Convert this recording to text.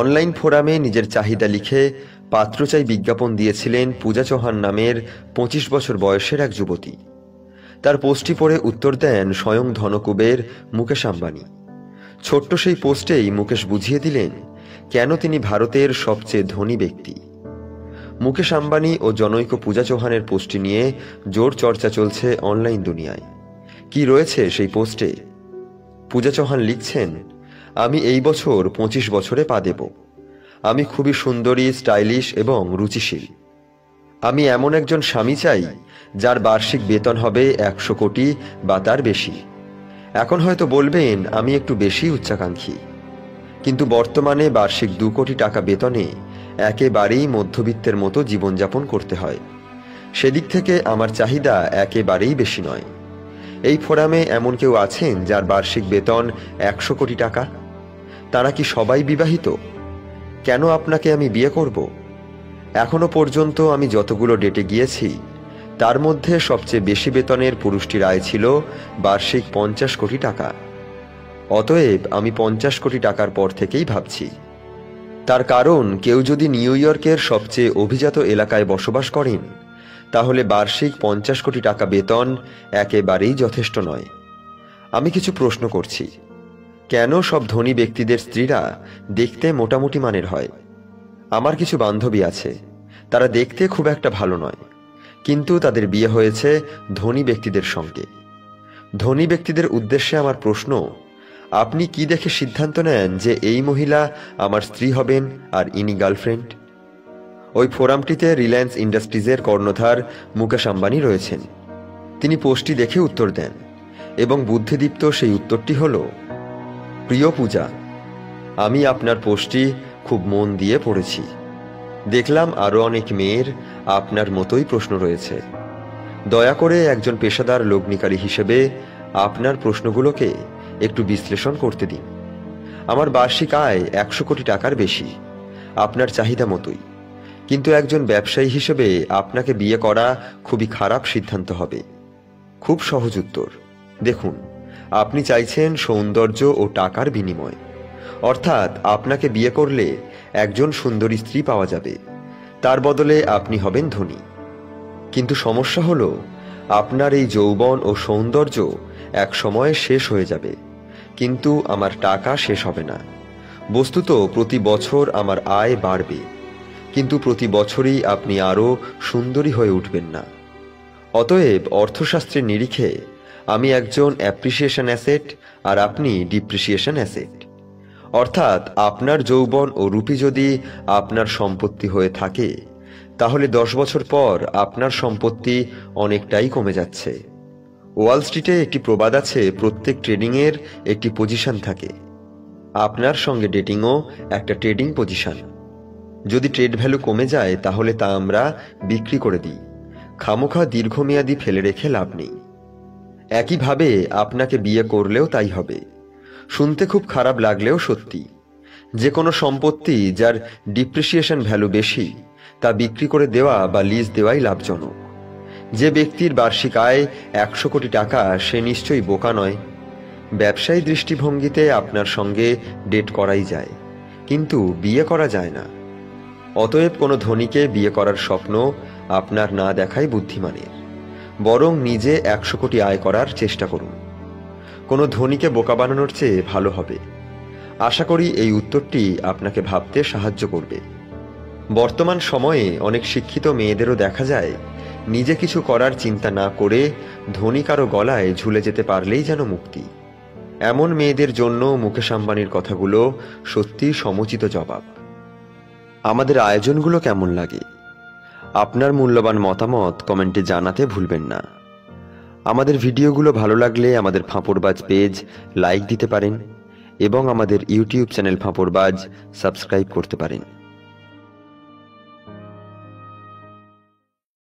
Online ফোরামে নিজের চাহিদা লিখে পাত্রচাই বিজ্ঞাপন দিয়েছিলেন পূজা চৌহান নামের 25 বছর বয়সের এক যুবতী। তার পোস্টটি পড়ে উত্তর দেন স্বয়ং ধনকুবের মুকেশ আম্বানি। ছোট্ট সেই পোস্টেই মুকেশ বুঝিয়ে দিলেন কেন তিনি ভারতের সবচেয়ে ধনী ব্যক্তি। মুকেশ আম্বানি ও জনৈক পূজা চৌহানের পোস্টটি নিয়ে জোর চর্চা চলছে অনলাইন দুনিয়ায়। কি রয়েছে সেই পোস্টে? পূজা চৌহান লিখছেন, আমি এই বছর 25 বছরে পা দেব। আমি খুবই সুন্দরী, স্টাইলিশ এবং রুচিশীল। আমি এমন একজন স্বামী চাই যার বার্ষিক বেতন হবে 100 কোটি বা তার বেশি। এখন হয়তো বলবেন আমি একটু বেশি উচ্চাকাঙ্ক্ষী, কিন্তু বর্তমানে বার্ষিক 2 কোটি টাকা বেতনে একেবারেই মধ্যবিত্তের মতো জীবনযাপন করতে হয়। সেদিক থেকে আমার চাহিদা একেবারেই বেশি নয়। এই ফোরামে এমন কেউ আছেন যার বার্ষিক বেতন 100 কোটি টাকা? তারা কি সবাই বিবাহিত? কেন আপনাকে আমি বিয়ে করব? এখনো পর্যন্ত আমি যতগুলো ডেটে গিয়েছি তার মধ্যে সবচেয়ে বেশি বেতনের পুরুষটির আয় ছিল বার্ষিক 50 কোটি টাকা। অতএব আমি 50 কোটি টাকার পর থেকেই ভাবছি। তার কারণ, কেউ যদি নিউ ইয়র্কের সবচেয়ে অভিজাত এলাকায় বসবাস করেন তাহলে বার্ষিক 50 কোটি টাকা বেতন একেবারেই যথেষ্ট নয়। আমি কিছু প্রশ্ন করছি, কেন সব ধনী ব্যক্তিদের স্ত্রীরা দেখতে মোটামুটি মানের হয়? আমার কিছু বান্ধবী আছে, তারা দেখতে খুব একটা ভালো নয়, কিন্তু তাদের বিয়ে হয়েছে ধনী ব্যক্তিদের সঙ্গে। ধনী ব্যক্তিদের উদ্দেশ্যে আমার প্রশ্ন, আপনি কি দেখে সিদ্ধান্ত নেন যে এই মহিলা আমার স্ত্রী হবেন আর ইনি গার্লফ্রেন্ড? ওই ফোরামটিতে রিলায়েন্স ইন্ডাস্ট্রিজের কর্ণধার মুকেশ আম্বানি রয়েছেন। তিনি পোস্টটি দেখে উত্তর দেন এবং বুদ্ধিদীপ্ত সেই উত্তরটি হল, প্রিয় পূজা, আমি আপনার পোস্টটি খুব মন দিয়ে পড়েছি। দেখলাম আরও অনেক মেয়ের আপনার মতোই প্রশ্ন রয়েছে। দয়া করে একজন পেশাদার লগ্নিকারী হিসেবে আপনার প্রশ্নগুলোকে একটু বিশ্লেষণ করতে দিন। আমার বার্ষিক আয় 100 কোটি টাকার বেশি, আপনার চাহিদা মতোই, কিন্তু একজন ব্যবসায়ী হিসেবে আপনাকে বিয়ে করা খুবই খারাপ সিদ্ধান্ত হবে। খুব সহজ উত্তর। দেখুন, আপনি চাইছেন সৌন্দর্য ও টাকার বিনিময়, অর্থাৎ আপনাকে বিয়ে করলে একজন সুন্দরী স্ত্রী পাওয়া যাবে, তার বদলে আপনি হবেন ধনী। কিন্তু সমস্যা হলো, আপনার এই যৌবন ও সৌন্দর্য এক সময়ে শেষ হয়ে যাবে, কিন্তু আমার টাকা শেষ হবে না। বস্তুত প্রতি বছর আমার আয় বাড়বে, কিন্তু প্রতি বছরই আপনি আরও সুন্দরী হয়ে উঠবেন না। অতএব অর্থশাস্ত্রের নিরিখে আমি একজন অ্যাপ্রিসিয়েশন অ্যাসেট আর আপনি ডিপ্রিসিয়েশন অ্যাসেট। অর্থাৎ আপনার যৌবন ও রূপী যদি আপনার সম্পত্তি হয়ে থাকে তাহলে 10 বছর পর আপনার সম্পত্তি অনেকটাই কমে যাচ্ছে। ওয়াল স্ট্রিটে একটি প্রবাদ আছে, প্রত্যেক ট্রেডিংয়ের একটি পজিশন থাকে। আপনার সঙ্গে ডেটিংও একটা ট্রেডিং পজিশন। যদি ট্রেড ভ্যালু কমে যায় তাহলে তা আমরা বিক্রি করে দিই। খামোখা দীর্ঘমেয়াদী ফেলে রেখে লাভ নেই। একইভাবে আপনাকে বিয়ে করলেও তাই হবে। শুনতে খুব খারাপ লাগলেও সত্যি। যে কোনো সম্পত্তি যার ডিপ্রিসিয়েশন ভ্যালু বেশি তা বিক্রি করে দেওয়া বা লিজ দেওয়াই লাভজনক। যে ব্যক্তির বার্ষিক আয় 100 কোটি টাকা সে নিশ্চয়ই বোকা নয়। ব্যবসায়ী দৃষ্টিভঙ্গিতে আপনার সঙ্গে ডেট করাই যায়, কিন্তু বিয়ে করা যায় না। অতএব কোনো ধনীকে বিয়ে করার স্বপ্ন আপনার না দেখাই বুদ্ধিমানের, বরং নিজে 100 কোটি আয় করার চেষ্টা করুন। কোনো ধনীকে বোকা বানানোর চেয়ে ভালো হবে। আশা করি এই উত্তরটি আপনাকে ভাবতে সাহায্য করবে। বর্তমান সময়ে অনেক শিক্ষিত মেয়েদেরও দেখা যায় নিজে কিছু করার চিন্তা না করে ধনী কারো গলায় ঝুলে যেতে পারলেই যেন মুক্তি। এমন মেয়েদের জন্য মুকেশ আম্বানির কথাগুলো সত্যি সমুচিত জবাব। আমাদের আয়োজনগুলো কেমন লাগে? আপনার মূল্যবান মতামত কমেন্টে জানাতে ভুলবেন না। আমাদের ভিডিওগুলো ভালো লাগলে আমাদের ফাঁপড়বাজ পেজ লাইক দিতে পারেন এবং আমাদের ইউটিউব চ্যানেল ফাঁপড়বাজ সাবস্ক্রাইব করতে পারেন।